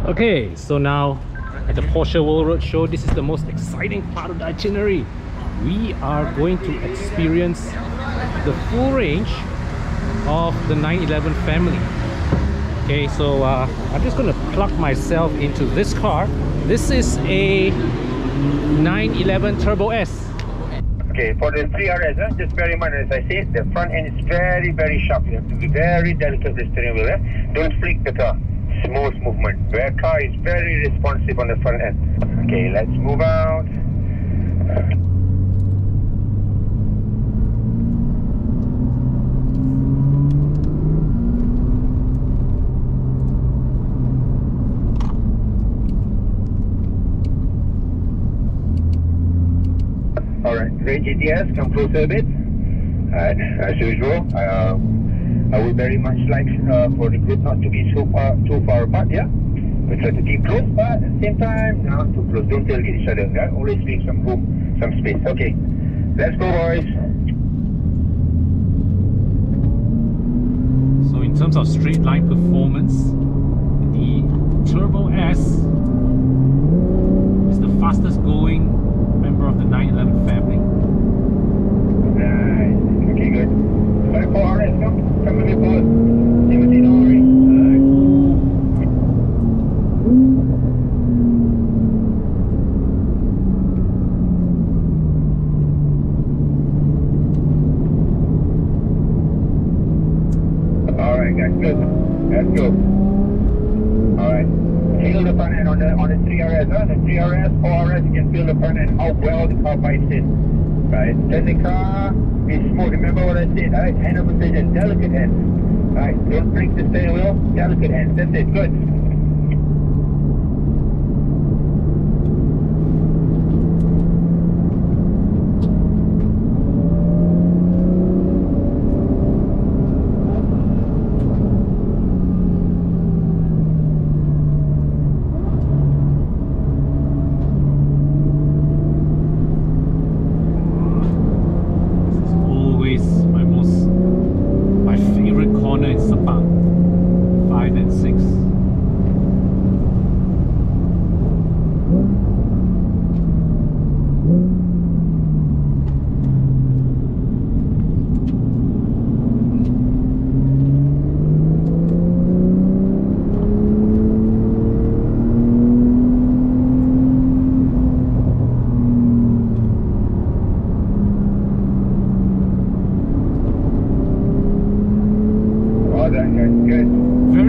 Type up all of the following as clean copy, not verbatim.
Okay, so now at the Porsche World Road Show, this is the most exciting part of the itinerary. We are going to experience the full range of the 911 family. Okay, so I'm just going to plug myself into this car. This is a 911 Turbo S. Okay, for the 3 RS, just bear in mind, as I said, the front end is very sharp. You have to be very delicate with the steering wheel. Don't flick the car. Smooth movement. The car is very responsive on the front end. Okay, let's move out. Alright, great GTS, come closer a bit. As usual, I would very much like for the group not to be too far apart, yeah? We try to keep close, but at the same time, not too close. Don't tailgate each other, yeah? Always leave some room, some space. Okay, let's go, boys. So in terms of straight line performance, the Turbo S is the fastest going member of the 911 family. Nice. Okay, good. 4 RS, come with me, boys. Timothy, don't worry. Alright, guys, good. Let's go. Alright. Feel the front end on the 3 RS, huh? The 3 RS, 4 RS, you can feel the front end, how well the car bites in. Right, then the car is smooth. Remember what I said, right? Hand of precision, delicate hands. Right, don't break the steering wheel, delicate hands. That's it, good.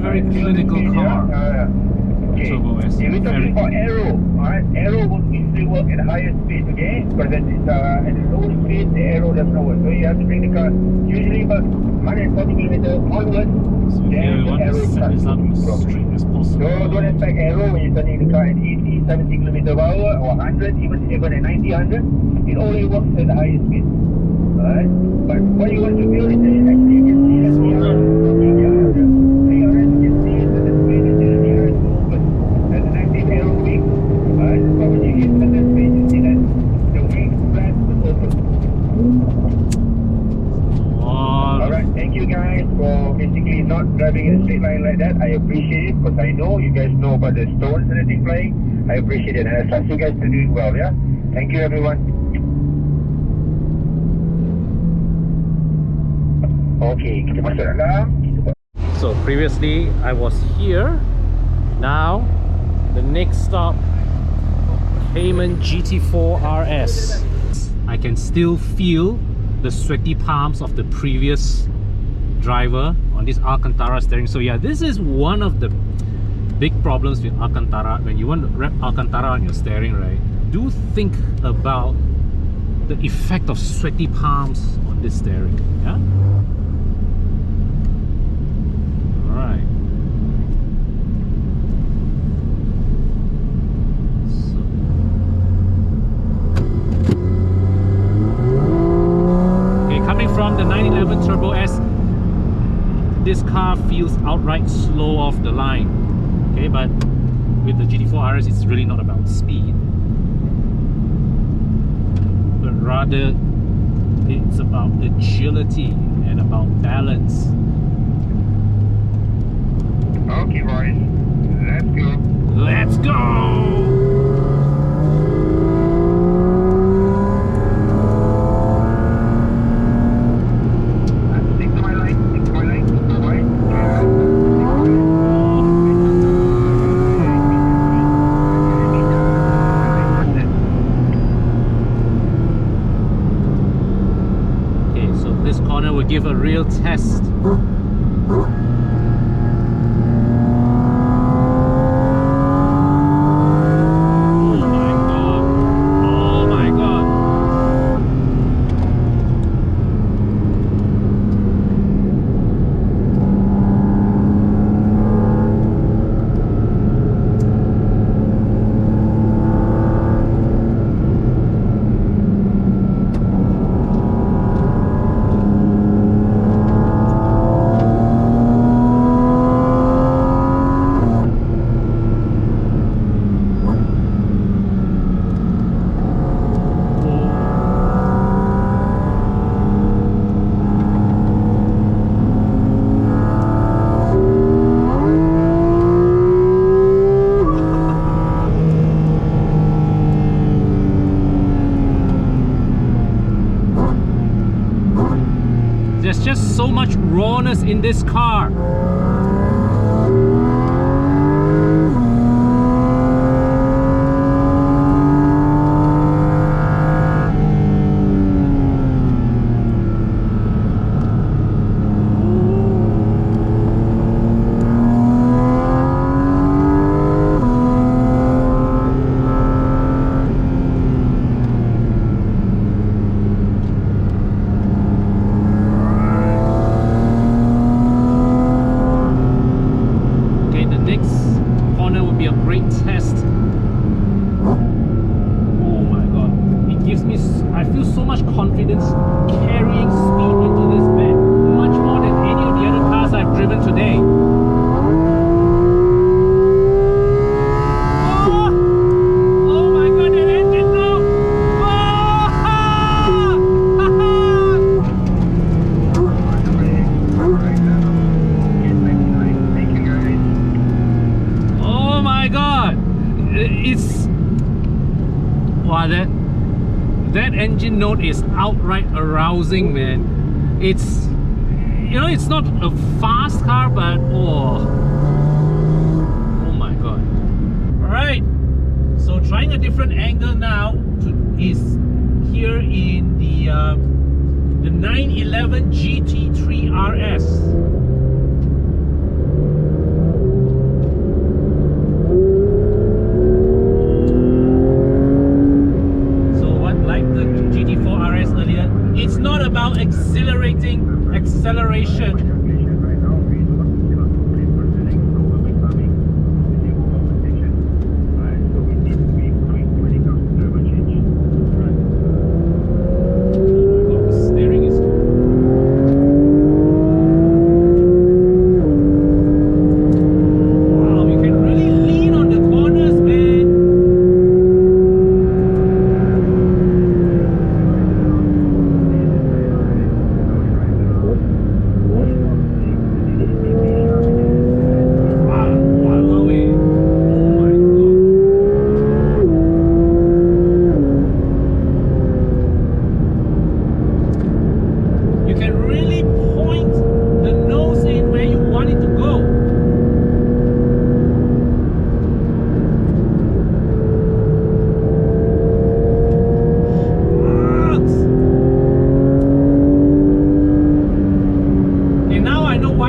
Very clinical car. Okay. Turbo S. If we're talking about aero, alright, aero will usually work at higher speed, okay? Because it's at a lower speed, the aero does not work. So you have to bring the car usually about 140 kilometers onwards. So here we want to set this up as straight as possible. So don't expect aero when you're turning the car at 80, 70 kilometers per hour or 100, even at 90, 100. It only works at the higher speed. Alright? But what you want to feel is that actually you can see that the not driving in a straight line like that. I appreciate it because I know you guys know about the stones and everything playing. I appreciate it and I trust you guys to do it well, yeah? Thank you, everyone. Okay, kita masuk dalam. So previously I was here. Now the next stop, Cayman GT4 RS. I can still feel the sweaty palms of the previous driver on this Alcantara steering. So yeah, this is one of the big problems with Alcantara. When you want to wrap Alcantara on your steering, right, do think about the effect of sweaty palms on this steering. Yeah. All right. Okay, coming from the 911 Turbo S, this car feels outright slow off the line. Okay, but with the GT4 RS, it's really not about speed, but rather it's about agility and about balance. Okay, boys, let's go. go! Stick to my line, stick to my line. Right? Yeah. Okay, so this corner will give a real test. There's just so much rawness in this car. I feel so much confidence carrying speed into this bed, much more than any of the other cars I've driven today. Oh my god, that engine though! Oh my god! It's... wow, that engine note is outright arousing, man. It's, you know, it's not a fast car, but oh my god. Alright, so trying a different angle now is here in the 911 GT3 RS. It's not about acceleration.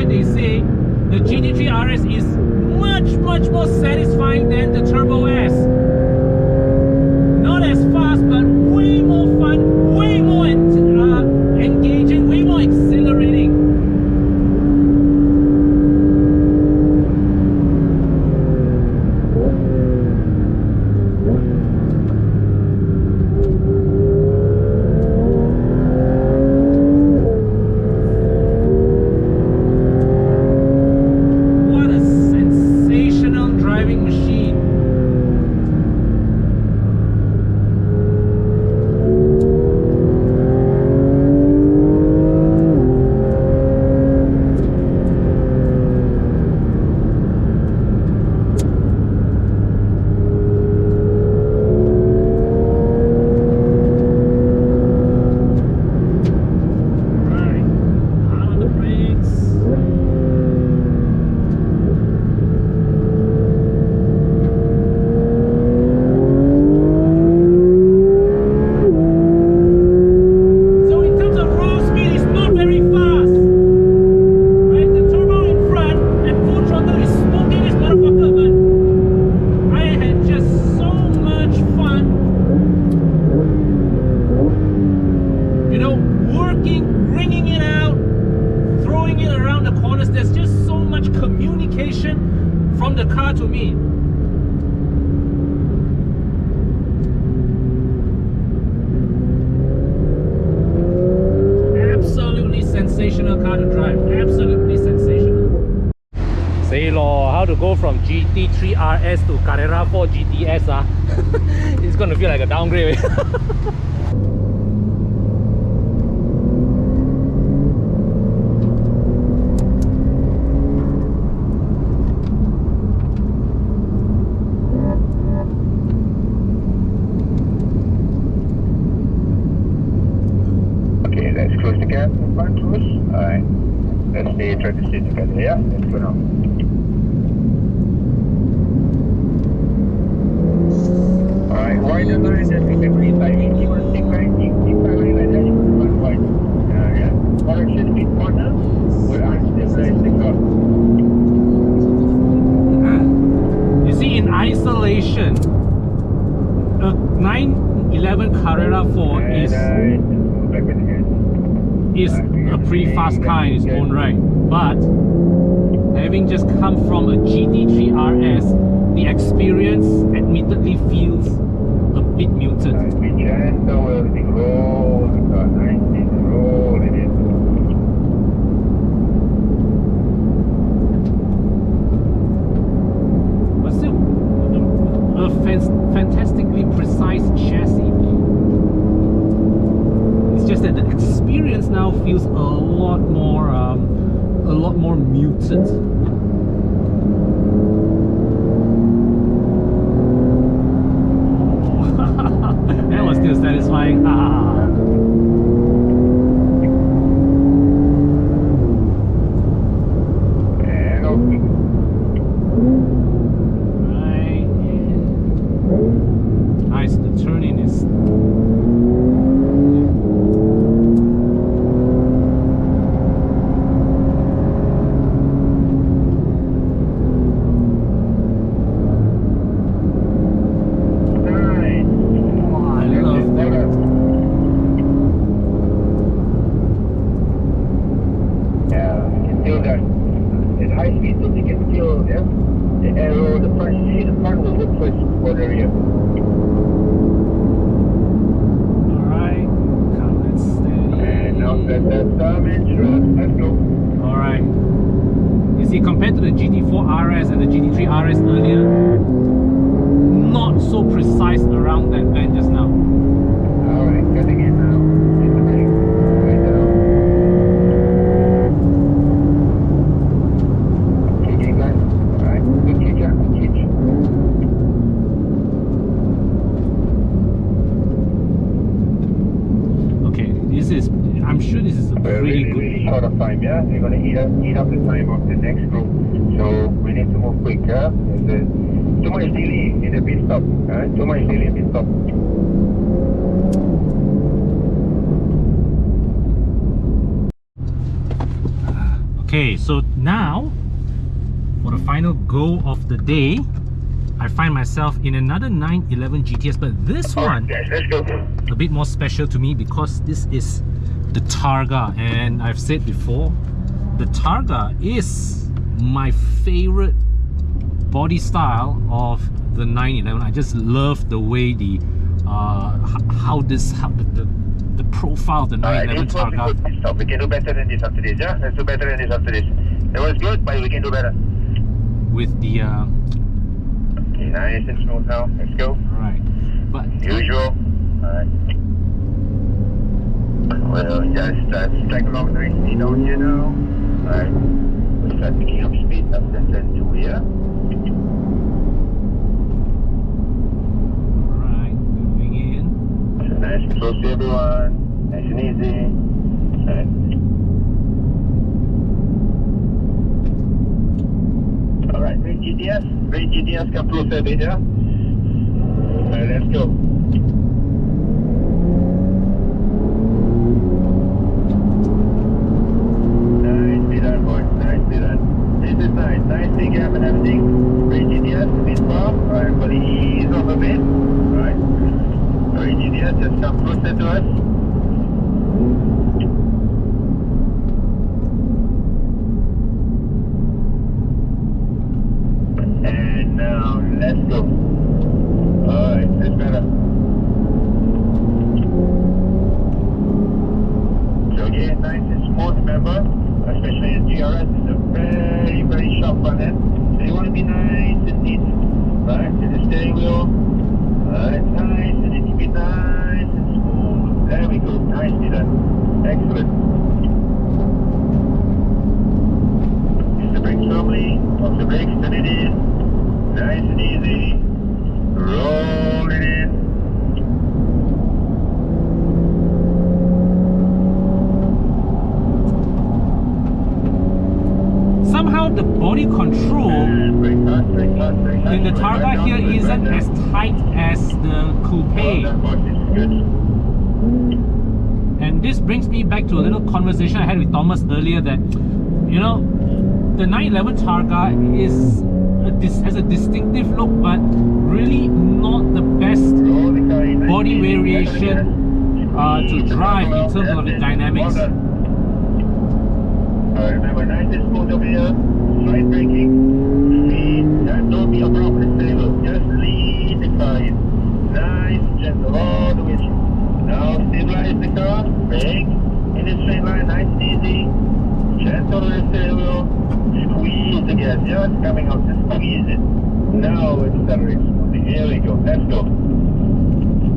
They say the GT3 RS is much more satisfying than the Turbo S. Not as fast, but way more fun, way more engaging, way more exhilarating. Machine. speed. Absolutely sensational car to drive. Absolutely sensational. Say lo, how to go from GT3 RS to Carrera 4 GTS it's gonna feel like a downgrade. Okay, let's close the gap in front to us. Alright. Let's try to stay together, yeah? Let's go now. Alright, wide the line, that's the green side. If you want to stick right, keep line like that, you want to run wide. Yeah? Correction speed corner, we'll unstabilize the car. You see, in isolation, a 911 Carrera 4 is a pretty fast car in its own right, but having just come from a GT3 RS, the experience admittedly feels a bit muted. Be gentle, everything roll, the car nicely, roll it in. But still, a fantastically precise chassis. It's just that the experience now feels a lot more muted. That was still satisfying. And okay. Right. Nice, the turning is Alright. You see, compared to the GT4 RS and the GT3 RS earlier, not so precise around that bend just now. Alright, cutting in now. Hit the brake. Right down. Kicking guys. Alright, good kick, yeah. Good kick. Okay, this is, I'm sure this is a pretty good. Really short of time, yeah? We're gonna eat up the time of the next group. So we need to move quick, yeah? There's too much delay in the pit stop. Too much delay in the pit stop. Okay, so now for the final go of the day, I find myself in another 911 GTS, but this one Let's go. a bit more special to me because this is the Targa, and I've said before, the Targa is my favorite body style of the 911. I just love the way the profile of the 911 Targa. Stop. We can do better than this after this, yeah? Let's do better than this after this. That was good, but we can do better. With the okay, nice and smooth now. Let's go. right, but Usual. Alright. We'll just strike along nicely down here now. Alright. We'll start picking up speed after turn 2 here. right, going in. So nice and close to everyone. Nice and easy. Alright. Alright, great GTS. Great GTS, come closer a bit, yeah? Alright, let's go. Nicely done, boys. Nicely done. This is nice. Nice big gap and everything. Great GTS, a bit far. Alright, everybody ease off a bit. Alright. Great GTS, just come closer to us. And now then the Targa here isn't as tight as the coupe. And this brings me back to a little conversation I had with Thomas earlier that, you know, the 911 Targa has a distinctive look, but really not the best body variation to drive in terms of the dynamics. Remember, nice and smooth over here, side braking, speed, that don't be a problem, just lead the car in. Nice, gentle, all the way through. Now stabilize the car, brake, in a straight line, nice and easy, gentle with the steering wheel, squeeze the gas, just coming out, just squeeze it. Now accelerate smoothly, here we go, let's go.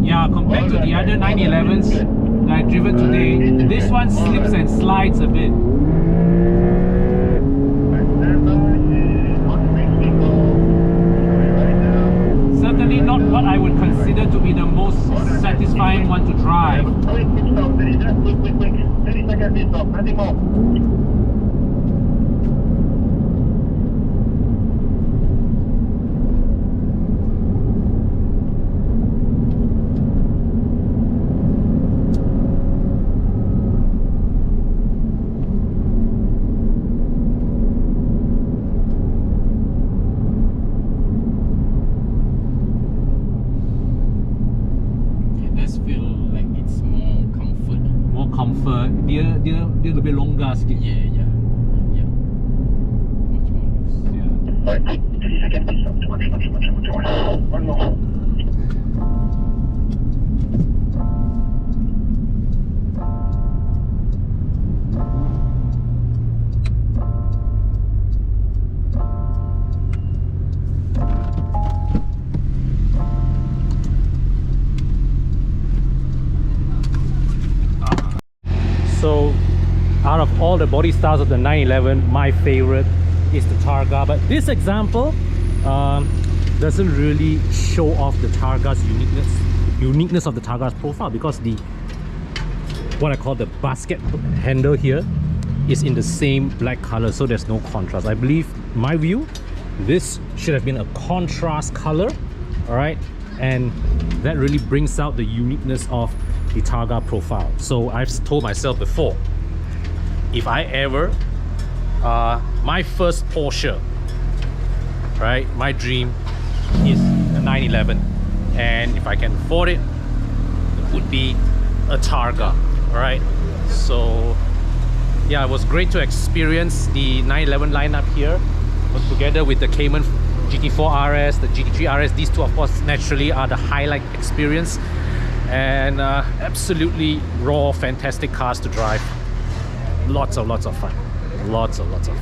Yeah, compared to the other 911s that I've driven today, this one slips and slides a bit. Certainly not what I would consider to be the most satisfying one to drive. Quick stop, quick. 30 seconds stop, nothing more. Dia lebih longgar sikit. Yeah. Much more loose. Yeah. Alright, 30 seconds stop. One more. So out of all the body styles of the 911, my favorite is the Targa, but this example doesn't really show off the Targa's uniqueness of the Targa's profile, because the what I call the basket handle here is in the same black color, so there's no contrast. I believe, my view, this should have been a contrast color, all right, and that really brings out the uniqueness of the Targa profile. So I've told myself before, if I ever my first Porsche, right, my dream is a 911, and if I can afford it, it would be a Targa. All right, so yeah, it was great to experience the 911 lineup here, but together with the Cayman GT4 RS, the GT3 RS. These two, of course, naturally are the highlight experience, and absolutely raw, fantastic cars to drive. Lots of fun. Lots of fun.